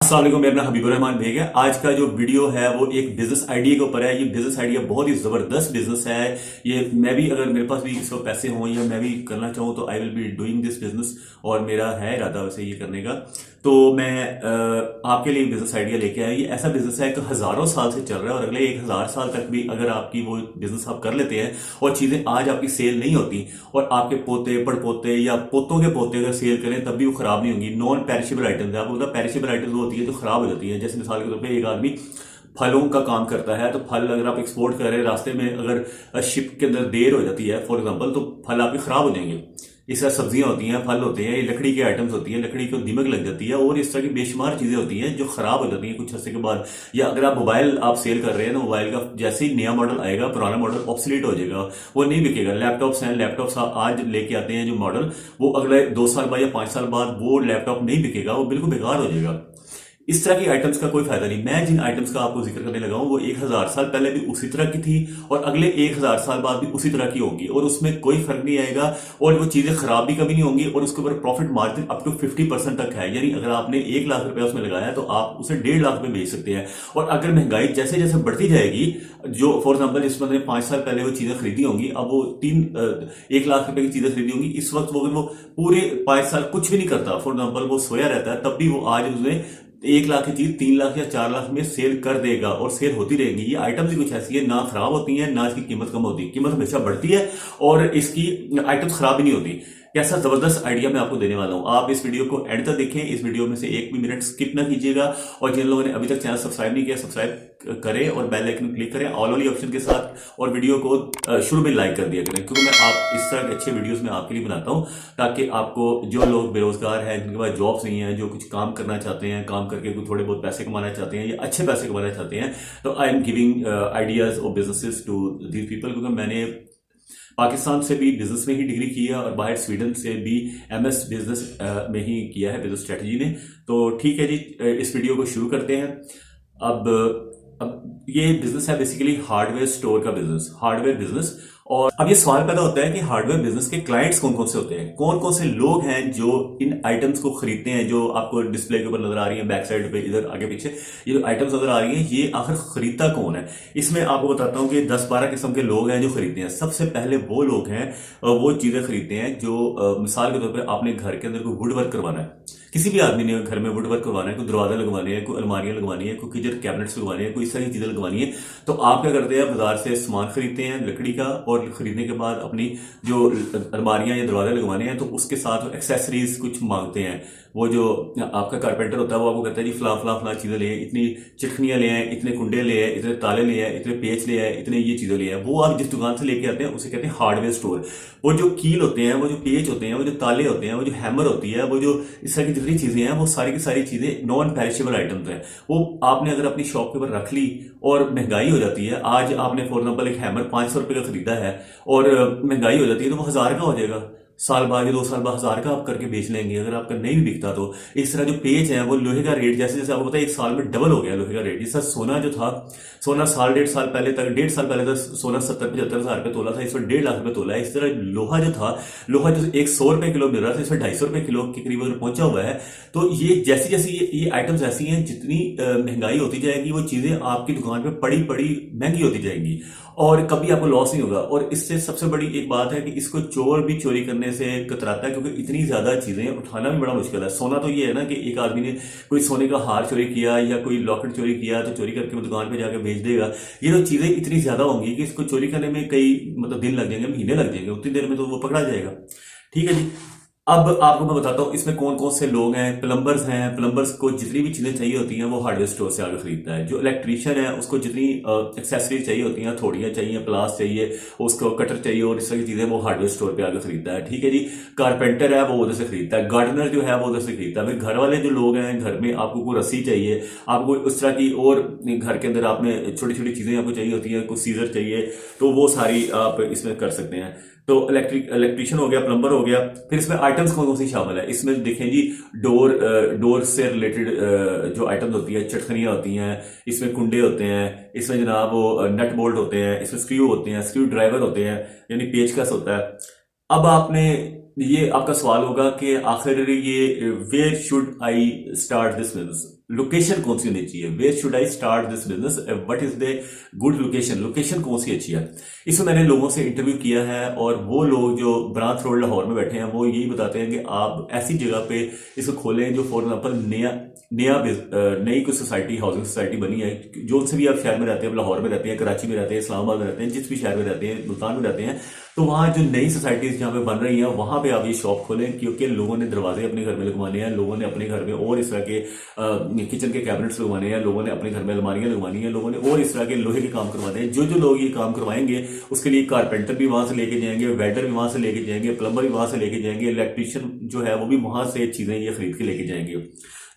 अस्सलाम वालेकुम, मेरा नाम हबीबुर रहमान बेग है। आज का जो वीडियो है वो एक बिजनेस आइडिया के ऊपर है। ये बिजनेस आइडिया बहुत ही जबरदस्त बिजनेस है। ये मैं भी, अगर मेरे पास भी इस वक्त पैसे हों या मैं भी करना चाहूँ तो I will be doing this business, और मेरा है इरादा वैसे ये करने का। तो मैं आपके लिए बिजनेस आइडिया लेके आया। ये ऐसा बिजनेस है कि हजारों साल से चल रहा है, और अगले 1000 साल तक भी अगर आपकी वो बिजनेस आप कर लेते हैं और चीजें आज आपकी सेल नहीं होती और आपके पोते पड़पोते या पोतों के पोते अगर सेल करें तब भी वो खराब नहीं होंगी। नॉन पेरिशेबल आइटम्स है, आपको पता पेरिशेबल आइटम्स होती है जो खराब हो जाती है। जैसे मिसाल के तौर पर एक आदमी फलों का काम करता है, तो फल अगर आप एक्सपोर्ट कर रहे हैं, रास्ते में अगर शिप के अंदर देर हो जाती है फॉर एग्जांपल, तो फल आपके खराब हो जाएंगे। इस तरह सब्जियां होती हैं, फल होते हैं, ये लकड़ी के आइटम्स होती हैं, लकड़ी को दीमक लग जाती है और इस तरह की बेशुमार चीजें होती हैं जो खराब हो जाती हैं कुछ अर्से के बाद। या अगर आप मोबाइल आप सेल कर रहे हैं तो मोबाइल का जैसे ही नया मॉडल आएगा पुराना मॉडल ऑब्सोलीट हो जाएगा, वो नहीं बिकेगा। लैपटॉप्स हैं, लैपटॉप्स आज लेके आते हैं जो मॉडल, वो अगले 2 साल बाद या 5 साल बाद वो लैपटॉप नहीं बिकेगा, वो बिल्कुल बेकार हो जाएगा। इस तरह की आइटम्स का कोई फायदा नहीं। मैं जिन आइटम्स का आपको जिक्र करने लगा हूं वो 1000 साल पहले भी उसी तरह की थी और अगले 1000 साल बाद भी उसी तरह की होंगी, और उसमें कोई फर्क नहीं आएगा और वो चीजें खराब भी कभी नहीं होंगी, और उसके ऊपर प्रॉफिट मार्जिन अप टू 50% तक है। यानी अगर आपने 1 लाख रुपया उसमें लगाया तो आप उसे 1.5 लाख में बेच सकते हैं। और अगर महंगाई जैसे जैसे बढ़ती जाएगी, जो फॉर एग्जाम्पल जिस बंदे ने 5 साल पहले वो चीजें खरीदी होंगी, अब वो 1 लाख रुपए की चीजें खरीदी होंगी, इस वक्त वो पूरे 5 साल कुछ भी नहीं करता, फॉर एग्जाम्पल वो सोया रहता है, तब भी वो आज उसने 1 लाख की चीज 3 लाख या 4 लाख में सेल कर देगा, और सेल होती रहेगी। ये आइटम्स ही कुछ ऐसी है, ना खराब होती है ना इसकी कीमत कम होती है, कीमत हमेशा बढ़ती है और इसकी आइटम्स खराब ही नहीं होती। कैसा जबरदस्त आइडिया मैं आपको देने वाला हूं। आप इस वीडियो को एंड तक देखें, इस वीडियो में से एक भी मिनट स्किप ना कीजिएगा, और जिन लोगों ने अभी तक चैनल सब्सक्राइब नहीं किया सब्सक्राइब करें और बेल आइकन क्लिक करें ऑल वाली ऑप्शन के साथ, और वीडियो को शुरू में लाइक कर दिया करें, क्योंकि मैं आप इस तरह के अच्छे वीडियोस में आपके लिए बनाता हूं ताकि आपको, जो लोग बेरोजगार हैं, जिनके पास जॉब्स नहीं है, जो कुछ काम करना चाहते हैं, काम करके कुछ थोड़े बहुत पैसे कमाना चाहते हैं या अच्छे पैसे कमाना चाहते हैं, तो I am giving ideas of businesses to these people. क्योंकि मैंने पाकिस्तान से भी बिजनेस में ही डिग्री की है और बाहर स्वीडन से भी एमएस बिजनेस में ही किया है, बिजनेस स्ट्रेटजी ने। तो ठीक है जी, इस वीडियो को शुरू करते हैं। अब ये बिजनेस है बेसिकली हार्डवेयर स्टोर का बिजनेस, हार्डवेयर बिजनेस। और अब ये सवाल पैदा होता है कि हार्डवेयर बिजनेस के क्लाइंट्स कौन कौन से होते हैं, कौन कौन से लोग हैं जो इन आइटम्स को खरीदते हैं, जो आपको डिस्प्ले के ऊपर नजर आ रही है, बैक साइड पे, इधर आगे पीछे ये जो आइटम्स नजर आ रही हैं, ये आखिर खरीदता कौन है। इसमें आपको बताता हूं कि 10-12 किस्म के लोग हैं जो खरीदते हैं। सबसे पहले वो लोग हैं, वो चीजें खरीदते हैं जो मिसाल के तौर पर आपने घर के अंदर कोई वुड वर्क करवाना है, किसी भी आदमी ने घर में वुड वर्क करवाना है, कोई दरवाजा लगवाने हैं, कोई अलमारियां लगवानी है, कोई किचन कैबिनेट्स लगवाने हैं, कोई इस तरह की चीजें लगवानी है, तो आप क्या करते हैं, बाजार से सामान खरीदते हैं लकड़ी का, और खरीदने के बाद अपनी जो अलमारियां या दरवाजे लगवाने हैं तो उसके साथ एक्सेसरीज कुछ मांगते हैं। वो जो आपका कारपेंटर होता है वो आपको कहता है जी फला चीजें ले, इतनी चिटखनियां ले आए, इतने कुंडे ले आए, इतने ताले ले आए, इतने पेच ले आए, इतने ये चीजें ले आए। वो आप जिस दुकान से लेके आते हैं उसे कहते हैं हार्डवेयर स्टोर। वो जो कील होते हैं, वो जो पेच होते हैं, वो जो ताले होते हैं, वो जो हैमर होती है, वो जो इस तरह की जितनी चीजें हैं, वो सारी की सारी चीजें नॉन पेरिशेबल आइटम्स हैं। वो आपने अगर अपनी शॉप के ऊपर रख ली और महंगाई हो जाती है, आज आपने फॉर एग्जाम्पल एक हैमर 500 रुपए का खरीदा है और महंगाई हो जाती है तो वो 1000 का हो जाएगा, साल बाद या 2 साल बाद 1000 का आप करके बेच लेंगे अगर आपका नहीं भी बिकता तो। इस तरह जो पेज है वो लोहे का रेट जैसे जैसे आपको पता है 1 साल में डबल हो गया लोहे का रेट। जैसा सोना जो था, सोना साल 1.5 साल पहले तक, 1.5 साल पहले तक सोना 70-75 हजार रुपए तोला था, इस पर 1.5 लाख रुपए तोला है। इस तरह लोहा जो था, लोहा जो 100 रुपए किलो मिल रहा था, इस पर 250 रुपए किलो के करीब पहुंचा हुआ है। तो ये जैसी जैसी ये आइटम्स ऐसी हैं, जितनी महंगाई होती जाएगी वो चीजें आपकी दुकान पे पड़ी पड़ी महंगी होती जाएंगी और कभी आपको लॉस नहीं होगा। और इससे सबसे बड़ी एक बात है कि इसको चोर भी चोरी करने से कतराता है, क्योंकि इतनी ज्यादा चीजें उठाना भी बड़ा मुश्किल है। सोना तो ये है ना कि एक आदमी ने कोई सोने का हार चोरी किया या कोई लॉकेट चोरी किया तो चोरी करके वो दुकान पे जाके बेच देगा। ये तो चीजें इतनी ज्यादा होंगी कि इसको चोरी करने में कई दिन लग जाएंगे, महीने लग जाएंगे, उतनी देर में तो वो पकड़ा जाएगा। ठीक है जी, अब आपको मैं बताता हूं इसमें कौन कौन से लोग हैं। प्लम्बर्स हैं, प्लम्बर्स को जितनी भी चीजें चाहिए होती हैं वो हार्डवेयर स्टोर से आगे खरीदता है। जो इलेक्ट्रीशियन है उसको जितनी एक्सेसरीज चाहिए होती हैं, थोड़ियां चाहिए, प्लास चाहिए, उसको कटर चाहिए और इस तरह की चीजें वो हार्डवेयर स्टोर पे आगे खरीदता है। ठीक है जी, कारपेंटर है वो उधर से खरीदता है, गार्डनर जो है वो उधर से खरीदता है। फिर घर वाले जो लोग हैं, घर में आपको कोई रस्सी चाहिए, आपको उस तरह की, और घर के अंदर आपने छोटी छोटी चीजें आपको चाहिए होती है, कुछ सीजर चाहिए, तो वो सारी आप इसमें कर सकते हैं। तो इलेक्ट्रीशियन हो गया, प्लम्बर हो गया। फिर इसमें आइटम्स कौन कौन सी शामिल है, इसमें देखें जी, डोर से रिलेटेड जो आइटम्स होती है, चटखनियां होती हैं, इसमें कुंडे होते हैं, इसमें जनाब वो नट बोल्ट होते हैं, इसमें स्क्रू होते हैं, स्क्रू ड्राइवर होते हैं, यानी पेचकस होता है। अब आपने, ये आपका सवाल होगा कि आखिर ये where should I start this business, location कौन सी होनी चाहिए, where should I start this business, what is the good location, location कौन सी अच्छी है। इसमें मैंने लोगों से इंटरव्यू किया है और वो लोग जो ब्रांच रोड लाहौर में बैठे हैं वो यही बताते हैं कि आप ऐसी जगह पे इसको खोलें जो फॉर एग्जाम्पल नई कोई सोसाइटी, हाउसिंग सोसाइटी बनी है, जो उनसे भी आप शहर में रहते हैं, लाहौर में रहते हैं, कराची में रहते हैं, इस्लामाबाद में रहते हैं, जिस भी शहर में रहते हैं, मुल्तान में रहते हैं, तो वहाँ जो नई सोसाइटीज जहाँ पे बन रही हैं वहां पे आप ये शॉप खोलें, क्योंकि लोगों ने दरवाजे अपने घर में लगवाने हैं, लोगों ने अपने घर में और इस तरह के किचन के कैबिनेट्स लगवाने हैं, लोगों ने अपने घर में अलमारियां लगवानी है, लोगों ने और इस तरह के लोहे के काम करवाने हैं। जो जो लोग ये काम करवाएंगे उसके लिए कारपेंटर भी वहां से लेके जाएंगे, वेल्डर भी वहां से लेके जाएंगे, प्लम्बर भी वहां से लेके जाएंगे, इलेक्ट्रीशियन जो है वो भी वहां से चीजें ये खरीद के लेके जाएंगे,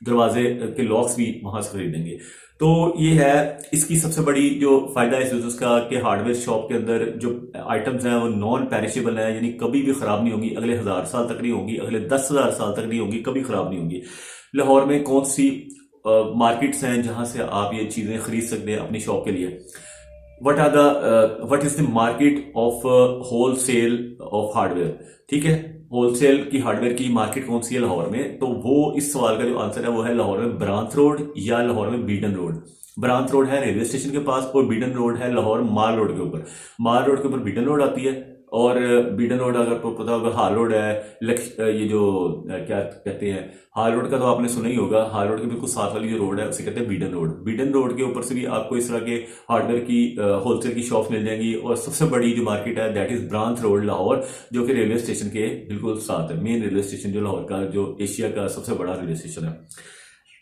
दरवाजे के लॉक्स भी वहां से खरीदेंगे। तो ये है इसकी सबसे बड़ी जो फायदा है इस बिजनेस का कि हार्डवेयर शॉप के अंदर जो आइटम्स हैं वो नॉन पेरिशेबल है, यानी कभी भी खराब नहीं होंगी, अगले 1000 साल तक नहीं होंगी, अगले 10,000 साल तक नहीं होंगी, कभी खराब नहीं होंगी। लाहौर में कौन सी मार्केट्स हैं जहां से आप ये चीजें खरीद सकते हैं अपनी शॉप के लिए, what is the market of wholesale of hardware, ठीक है, होलसेल की हार्डवेयर की मार्केट कौन सी है लाहौर में। तो वो इस सवाल का जो आंसर है वो है लाहौर में ब्रांच रोड या लाहौर में बीडन रोड। ब्रांच रोड है रेलवे स्टेशन के पास और बीडन रोड है लाहौर माल रोड के ऊपर। माल रोड के ऊपर बीडन रोड आती है और बीडन रोड अगर आपको पता होगा हाल रोड है, ये जो क्या कहते हैं, हाल रोड का तो आपने सुना ही होगा, हाल रोड के बिल्कुल साथ वाली जो रोड है उसे कहते हैं बीडन रोड। बीडन रोड के ऊपर से भी आपको इस तरह के हार्डवेयर की होलसेल की शॉप मिल जाएंगी। और सबसे बड़ी जो मार्केट है that is branch road Lahore, जो कि रेलवे स्टेशन के बिल्कुल साथ है, मेन रेलवे स्टेशन जो लाहौर का जो एशिया का सबसे बड़ा रेलवे स्टेशन है।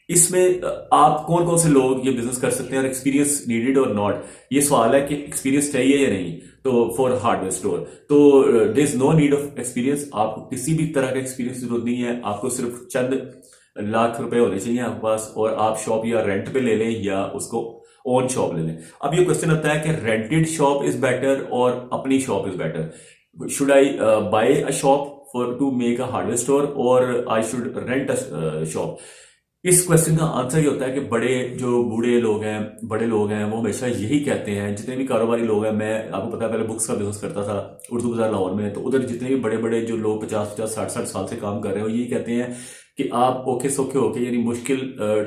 इसमें आप कौन कौन से लोग ये बिजनेस कर सकते हैं और एक्सपीरियंस नीडेड और नॉट, ये सवाल है कि एक्सपीरियंस चाहिए या नहीं। तो फॉर हार्डवेयर स्टोर तो there is no need of experience, आपको किसी भी तरह का एक्सपीरियंस की जरूरत नहीं है, आपको सिर्फ चंद लाख रुपए होने चाहिए आपके पास और आप शॉप या रेंट पे ले लें या उसको ओन शॉप ले लें। अब ये क्वेश्चन आता है कि रेंटेड शॉप इज बेटर और अपनी shop is better, should I buy a shop for to make a hardware store और I should rent a shop. इस क्वेश्चन का आंसर ये होता है कि बड़े जो बूढ़े लोग हैं, बड़े लोग हैं, वो हमेशा यही कहते हैं, जितने भी कारोबारी लोग हैं, मैं आपको पता है पहले बुक्स का बिजनेस करता था उर्दू बाजार लाहौर में, तो उधर जितने भी बड़े बड़े जो लोग 50-50 60-60 साल से काम कर रहे हो यही कहते हैं कि आप ओखे सोखे होके यानी मुश्किल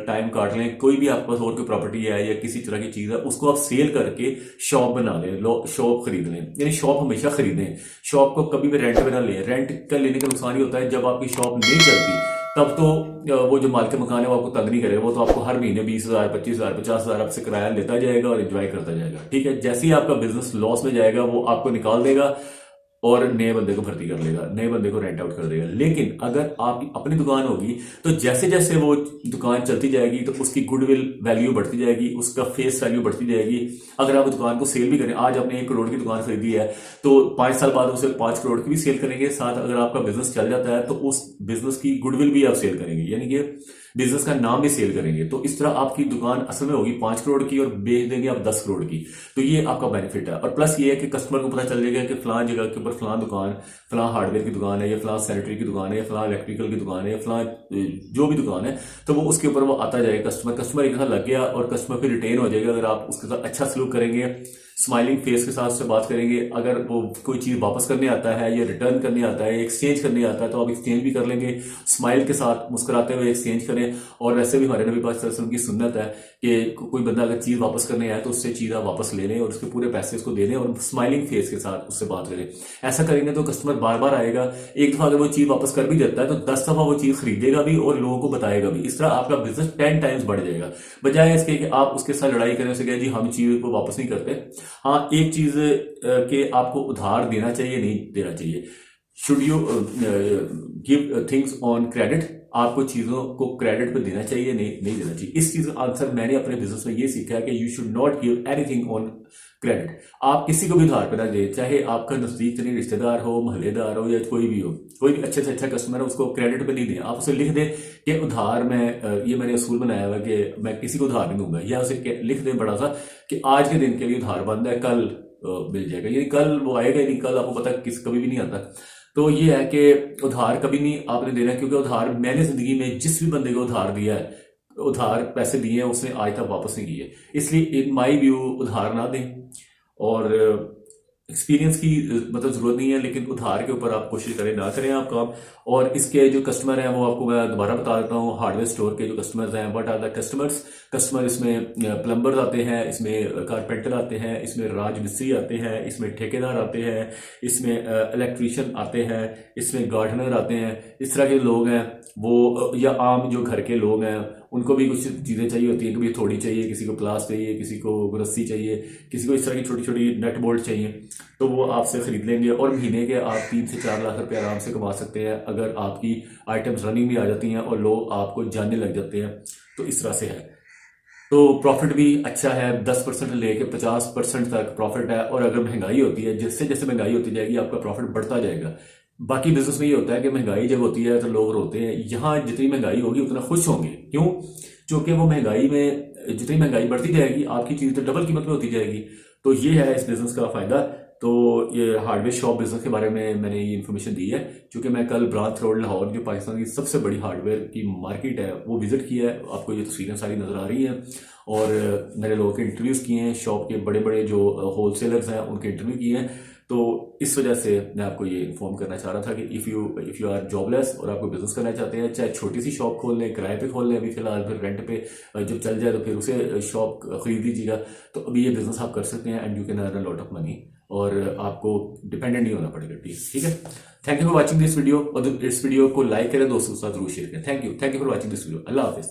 टाइम काट लें, कोई भी आपके पास और कोई प्रॉपर्टी है या किसी तरह की चीज है उसको आप सेल करके शॉप बना लें, शॉप खरीद लें, यानी शॉप हमेशा खरीदें, शॉप को कभी भी रेंट पे ना लें। रेंट का लेने का नुकसान ही होता है जब आपकी शॉप नहीं चलती तब तो वो जो मालिक मकान है वो आपको तंग नहीं करेगा, वो तो आपको हर महीने 20,000 25,000 50,000 आपसे किराया लेता जाएगा और एंजॉय करता जाएगा, ठीक है। जैसे ही आपका बिजनेस लॉस में जाएगा वो आपको निकाल देगा और नए बंदे को भर्ती कर लेगा, नए बंदे को रेंट आउट कर देगा। लेकिन अगर आपकी अपनी दुकान होगी तो जैसे जैसे वो दुकान चलती जाएगी तो उसकी गुडविल वैल्यू बढ़ती जाएगी, उसका फेस वैल्यू बढ़ती जाएगी। अगर आप दुकान को सेल भी करें, आज आपने 1 करोड़ की दुकान खरीदी है तो 5 साल बाद उसे 5 करोड़ की भी सेल करेंगे, साथ अगर आपका बिजनेस चल जाता है तो उस बिजनेस की गुडविल भी आप सेल करेंगे, यानी कि बिजनेस का नाम भी सेल करेंगे। तो इस तरह आपकी दुकान असल में होगी 5 करोड़ की और बेच देंगे आप 10 करोड़ की, तो ये आपका बेनिफिट है। और प्लस ये है कि कस्टमर को पता चल जाएगा कि फलां जगह के ऊपर फलां दुकान, फलां हार्डवेयर की दुकान है या फलां सैनिटरी की दुकान है या फलां इलेक्ट्रिकल की दुकान है या फलां जो भी दुकान है, तो वो उसके ऊपर वो आता जाएगा। कस्टमर एक साथ लग गया और कस्टमर फिर रिटेन हो जाएगा अगर आप उसके साथ अच्छा सलूक करेंगे, स्माइलिंग फेस के साथ उससे बात करेंगे। अगर वो कोई चीज वापस करने आता है या रिटर्न करने आता है, एक्सचेंज करने आता है, तो आप एक्सचेंज भी कर लेंगे, स्माइल के साथ मुस्कुराते हुए एक्सचेंज करें। और वैसे भी हमारे नबी पाक सल्लल्लाहु अलैहि वसल्लम की सुन्नत है कि कोई बंदा अगर चीज वापस करने आए तो उससे चीज आप वापस ले लें और उसके पूरे पैसे उसको दे दें और स्माइलिंग फेस के साथ उससे बात करें। ऐसा करेंगे तो कस्टमर बार बार आएगा। एक दफा अगर वो चीज वापस कर भी देता है तो 10 दफा वो चीज खरीदेगा भी और लोगों को बताएगा भी। इस तरह आपका बिजनेस 10 टाइम्स बढ़ जाएगा, बजाय इसके कि आप उसके साथ लड़ाई करें, उसे कहें जी हम चीज को वापस नहीं करते। हाँ, एक चीज के आपको उधार देना चाहिए, नहीं देना चाहिए। Should you give things on credit, आपको चीजों को क्रेडिट पे देना चाहिए, नहीं देना चाहिए। इस चीज का आंसर मैंने अपने बिजनेस में ये सीखा है कि you should not give anything on credit. आप किसी को भी उधार पे ना दे, चाहे आपका नजदीक तरीन रिश्तेदार हो, मोहल्लेदार हो या कोई भी हो, कोई भी अच्छे से अच्छा कस्टमर है उसको क्रेडिट पे नहीं दें। आप उसे लिख दें कि उधार में ये मैंने असूल बनाया हुआ कि मैं किसी को उधार नहीं दूंगा, या उसे लिख दें बड़ा सा कि आज के दिन के लिए उधार बंद है, कल मिल जाएगा, यानी कल वो आएगा ही नहीं, कल आपको पता कभी भी नहीं आता। तो ये है कि उधार कभी नहीं आपने देना, क्योंकि उधार मैंने जिंदगी में जिस भी बंदे को उधार दिया है, उधार पैसे दिए हैं, उसने आज तक वापस नहीं किए। इसलिए इन माई व्यू उधार ना दें और एक्सपीरियंस की मतलब जरूरत नहीं है, लेकिन उधार के ऊपर आप कोशिश करें ना करें आप काम। और इसके जो कस्टमर हैं वो आपको मैं दोबारा बता देता हूँ। हार्डवेयर स्टोर के जो कस्टमर्स हैं, what are the customers. Customer इसमें प्लम्बर्स आते हैं, इसमें कारपेंटर आते हैं, इसमें राज मिस्त्री आते हैं, इसमें ठेकेदार आते हैं, इसमें इलेक्ट्रीशियन आते हैं, इसमें गार्डनर आते हैं। इस तरह के लोग हैं वो, या आम जो घर के लोग हैं उनको भी कुछ चीज़ें चाहिए होती हैं। कभी थोड़ी चाहिए, किसी को प्लास चाहिए, किसी को रस्सी चाहिए, किसी को इस तरह की छोटी छोटी नट बोल्ट चाहिए, तो वो आपसे खरीद लेंगे। और महीने के आप 3 से 4 लाख रुपए आराम से कमा सकते हैं अगर आपकी आइटम्स रनिंग में आ जाती हैं और लोग आपको जानने लग जाते हैं। तो इस तरह से है। तो प्रॉफिट भी अच्छा है, 10% लेके 50% तक प्रॉफिट है। और अगर महंगाई होती है, जैसे जैसे महंगाई होती जाएगी आपका प्रॉफिट बढ़ता जाएगा। बाकी बिजनेस में ये होता है कि महंगाई जब होती है तो लोग रोते हैं। यहाँ जितनी महंगाई होगी उतना खुश होंगे। क्यों? क्योंकि वो महंगाई में जितनी महंगाई बढ़ती जाएगी आपकी चीज तो डबल कीमत में होती जाएगी। तो ये है इस बिजनेस का फायदा। तो ये हार्डवेयर शॉप बिजनेस के बारे में मैंने ये इन्फॉर्मेशन दी है, क्योंकि मैं कल ब्रांच रोड लाहौर, जो पाकिस्तान की सबसे बड़ी हार्डवेयर की मार्केट है, वो विजिट किया है। आपको ये तस्वीरें सारी नजर आ रही हैं। और मैंने लोगों के इंटरव्यूज किए हैं, शॉप के बड़े बड़े जो होलसेलर्स हैं उनके इंटरव्यू किए हैं। तो इस वजह से मैं आपको ये इन्फॉर्म करना चाह रहा था कि इफ़ यू आर जॉबलेस और आपको बिजनेस करना चाहते हैं, चाहे छोटी सी शॉप खोल लें, किराए पे खोल लें अभी फिलहाल, फिर रेंट पे जब चल जाए तो फिर उसे शॉप खरीद लीजिएगा। तो अभी ये बिजनेस आप कर सकते हैं and you can earn a lot of money, और आपको डिपेंडेंट नहीं होना पड़ेगा। प्लीज, ठीक है। Thank you for watching this video. और इस वीडियो को लाइक करें, दोस्तों के साथ जरूर शेयर करें। Thank you for watching this video. Allah Hafiz.